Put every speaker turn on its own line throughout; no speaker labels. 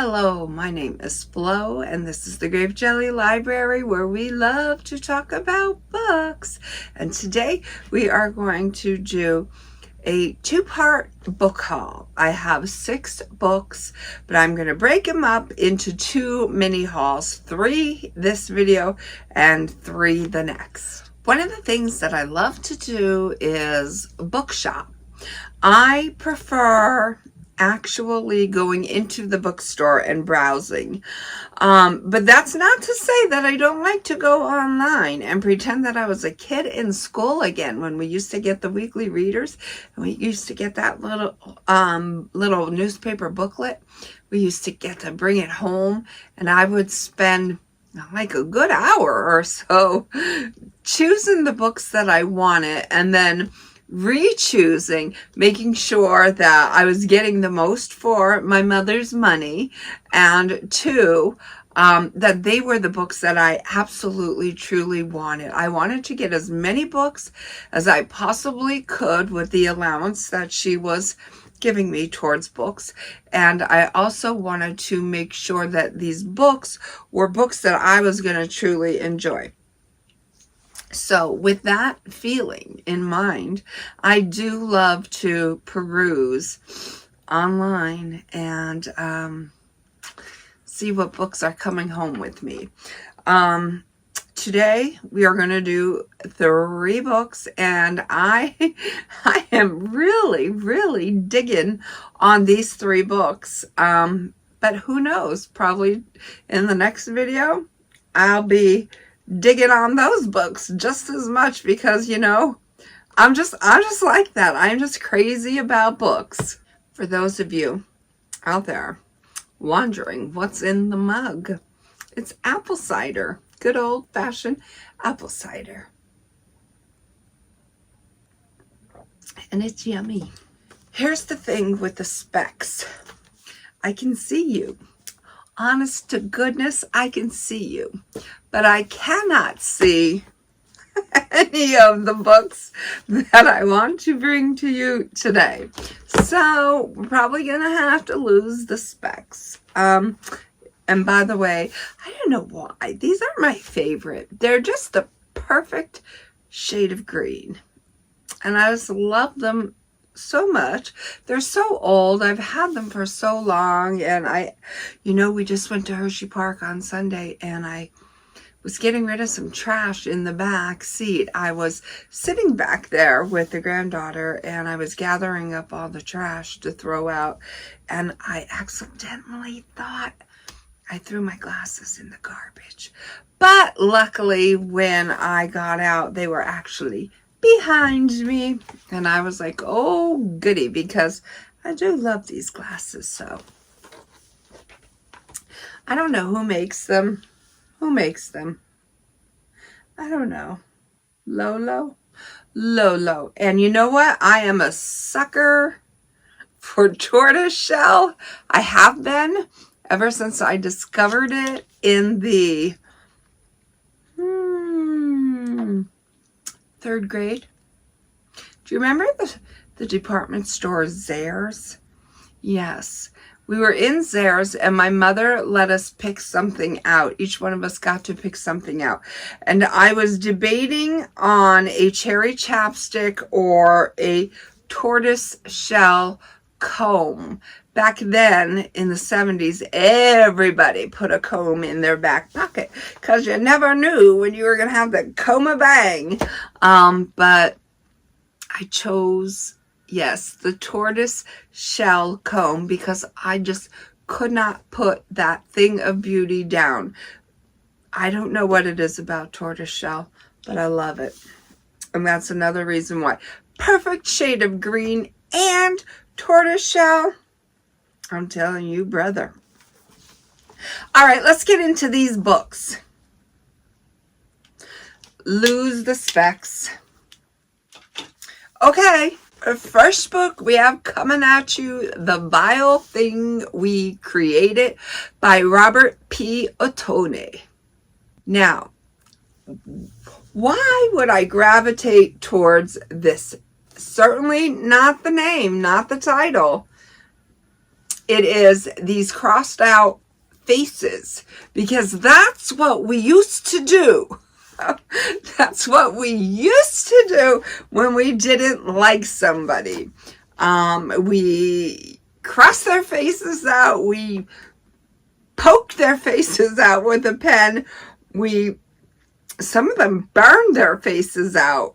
Hello, my name is Flo, and this is the Grape Jelly Library where we love to talk about books. And today we are going to do a two-part book haul. I have 6 books, but I'm going to break them up into 2 mini hauls, 3 this video and 3 the next. One of the things that I love to do is bookshop. I prefer actually going into the bookstore and browsing. But that's not to say that I don't like to go online and pretend that I was a kid in school again when we used to get the weekly readers and we used to get that little newspaper booklet. We used to get to bring it home, and I would spend like a good hour or so choosing the books that I wanted and then re-choosing, making sure that I was getting the most for my mother's money, and 2, that they were the books that I absolutely truly wanted. I wanted to get as many books as I possibly could with the allowance that she was giving me towards books, and I also wanted to make sure that these books were books that I was going to truly enjoy. So with that feeling in mind, I do love to peruse online and see what books are coming home with me. Today we are going to do 3 books, and I am really digging on these 3 books. But who knows, probably in the next video I'll be digging on those books just as much, because I'm just like that. I'm just crazy about books. For those of you out there wondering what's in the mug, it's apple cider. Good old-fashioned apple cider. And it's yummy. Here's the thing with the specs. I can see you. Honest to goodness, I can see you. But I cannot see any of the books that I want to bring to you today. So we're probably going to have to lose the specs. And by the way, I don't know why. These aren't my favorite. They're just the perfect shade of green. And I just love them so much. They're so old. I've had them for so long. And we just went to Hershey Park on Sunday, and I was getting rid of some trash in the back seat. I was sitting back there with the granddaughter, and I was gathering up all the trash to throw out, and I accidentally thought I threw my glasses in the garbage. But luckily, when I got out, they were actually behind me, and I was like, oh goody, because I do love these glasses. So I don't know who makes them. Who makes them? I don't know. Lolo? Lolo. And you know what? I am a sucker for tortoise shell. I have been ever since I discovered it in the 3rd grade. Do you remember the department store Zayre's? Yes. We were in Zayre's, and my mother let us pick something out. Each one of us got to pick something out. And I was debating on a cherry chapstick or a tortoise shell comb. Back then, in the 70s, everybody put a comb in their back pocket because you never knew when you were going to have the comb-a-bang. But I chose, yes, the tortoise shell comb, because I just could not put that thing of beauty down. I don't know what it is about tortoise shell, but I love it. And that's another reason why. Perfect shade of green and tortoise shell. I'm telling you, brother. All right, let's get into these books. Lose the specs. Okay, first book we have coming at you, The Vile Thing We Created by Robert P. Ottone. Now, why would I gravitate towards this? Certainly not the name, not the title. it is these crossed out faces, because that's what we used to do. That's what we used to do when we didn't like somebody. We crossed their faces out. We poked their faces out with a pen. Some of them burned their faces out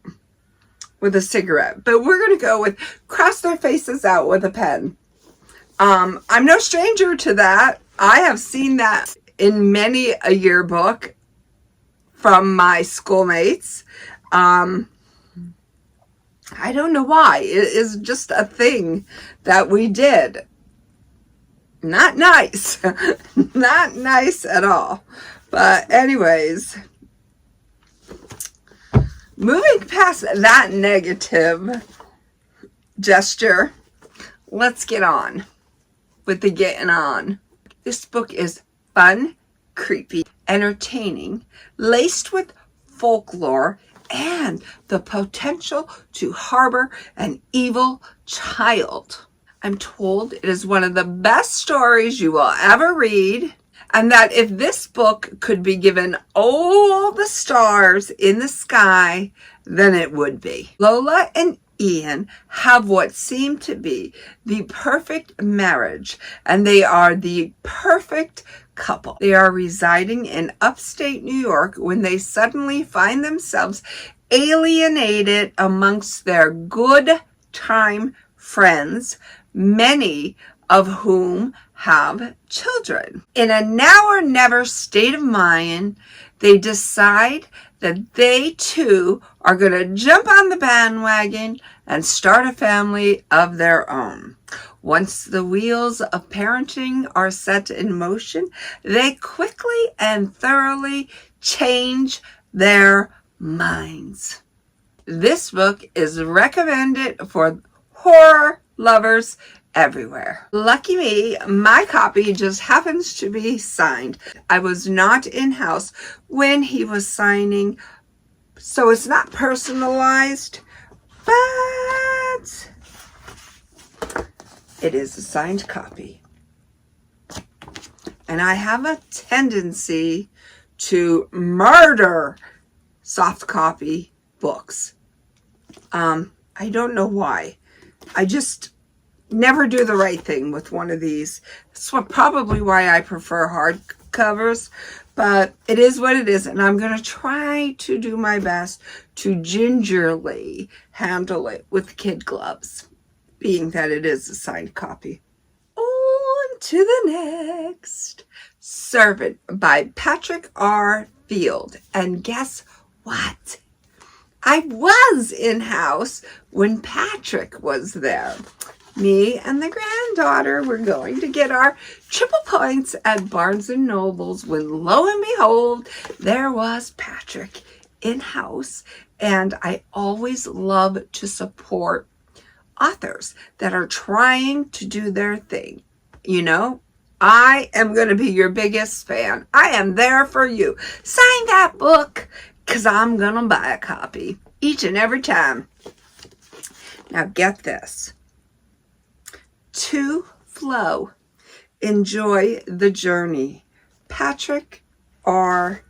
with a cigarette. But we're going to go with cross their faces out with a pen. I'm no stranger to that. I have seen that in many a yearbook from my schoolmates. I don't know why. It is just a thing that we did. Not nice. Not nice at all. But anyways, moving past that negative gesture, let's get on with the getting on. This book is fun, creepy, entertaining, laced with folklore and the potential to harbor an evil child. I'm told it is one of the best stories you will ever read, and that if this book could be given all the stars in the sky, then it would be. Lola and Ian have what seemed to be the perfect marriage, and they are the perfect couple. They are residing in upstate New York when they suddenly find themselves alienated amongst their good time friends, many of whom have children. In a now or never state of mind, they decide that they too are going to jump on the bandwagon and start a family of their own. Once the wheels of parenting are set in motion, they quickly and thoroughly change their minds. This book is recommended for horror lovers everywhere. Lucky me, my copy just happens to be signed. I was not in-house when he was signing, so it's not personalized, but it is a signed copy. And I have a tendency to murder soft copy books. I don't know why. I just never do the right thing with one of these. That's probably why I prefer hardcovers, but it is what it is, and I'm going to try to do my best to gingerly handle it with kid gloves, being that it is a signed copy. On to the next. Servant by Patrick R. Field. And guess what? I was in-house when Patrick was there. Me and the granddaughter were going to get our triple points at Barnes & Noble's when, lo and behold, there was Patrick in-house. And I always love to support authors that are trying to do their thing. You know, I am going to be your biggest fan. I am there for you. Sign that book, because I'm going to buy a copy each and every time. Now get this. To flow. Enjoy the journey. Patrick R.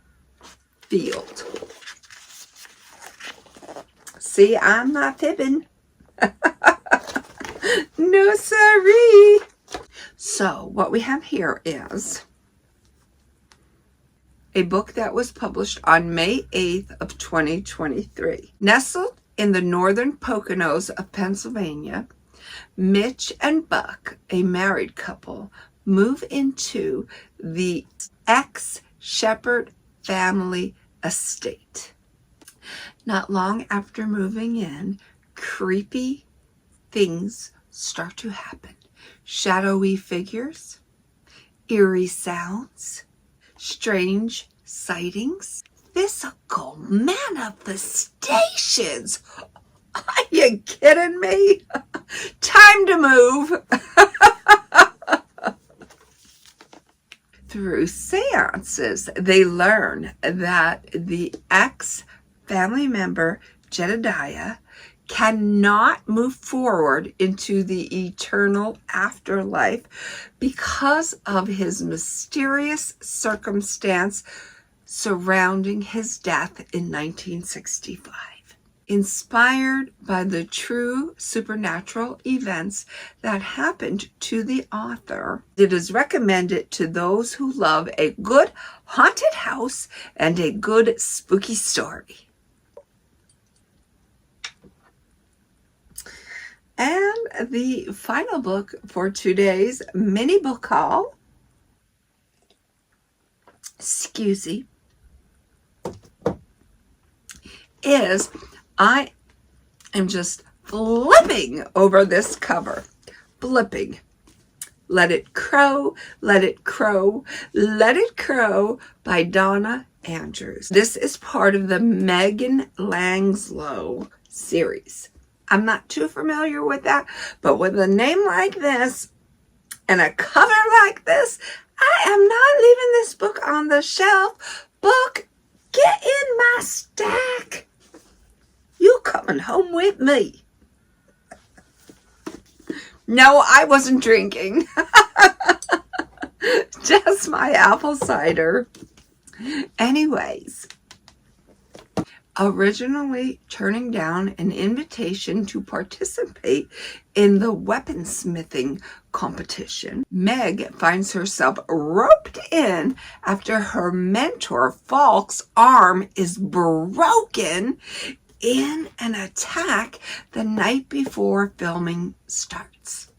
Field. See, I'm not fibbing. No siree. So what we have here is a book that was published on May 8th of 2023. Nestled in the northern Poconos of Pennsylvania, Mitch and Buck, a married couple, move into the ex-Shepherd family estate. Not long after moving in, creepy things start to happen. Shadowy figures, eerie sounds, strange sightings, physical manifestations. Are you kidding me? Time to move. Through seances, they learn that the ex-family member, Jedediah, cannot move forward into the eternal afterlife because of his mysterious circumstance surrounding his death in 1965. Inspired by the true supernatural events that happened to the author, it is recommended to those who love a good haunted house and a good spooky story. And the final book for today's mini book haul, is I am just flipping over this cover. Flipping. Let It Crow, Let It Crow, Let It Crow by Donna Andrews. This is part of the Megan Langslow series. I'm not too familiar with that, but with a name like this and a cover like this, I am not leaving this book on the shelf. Book, get in my stack. You coming home with me. No, I wasn't drinking. Just my apple cider. Anyways. Originally turning down an invitation to participate in the weaponsmithing competition, Meg finds herself roped in after her mentor Falk's arm is broken in an attack the night before filming starts.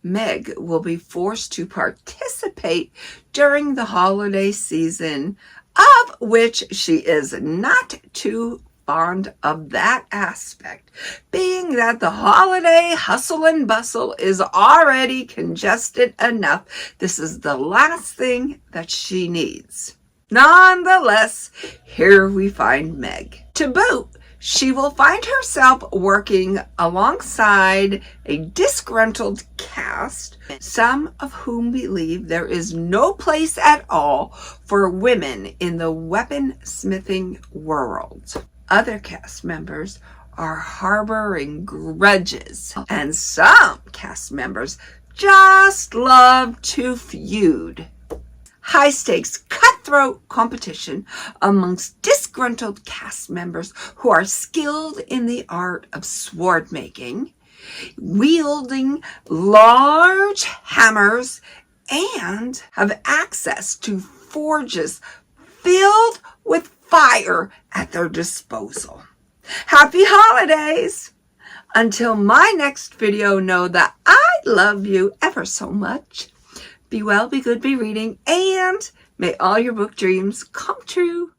Meg will be forced to participate during the holiday season, of which she is not too fond of that aspect, being that the holiday hustle and bustle is already congested enough. This is the last thing that she needs. Nonetheless, here we find Meg. To boot, she will find herself working alongside a disgruntled cast, some of whom believe there is no place at all for women in the weaponsmithing world. Other cast members are harboring grudges, and some cast members just love to feud. High-stakes, cutthroat competition amongst disgruntled cast members who are skilled in the art of sword making, wielding large hammers, and have access to forges filled with fire at their disposal. Happy holidays! Until my next video, know that I love you ever so much. Be well, be good, be reading, and may all your book dreams come true.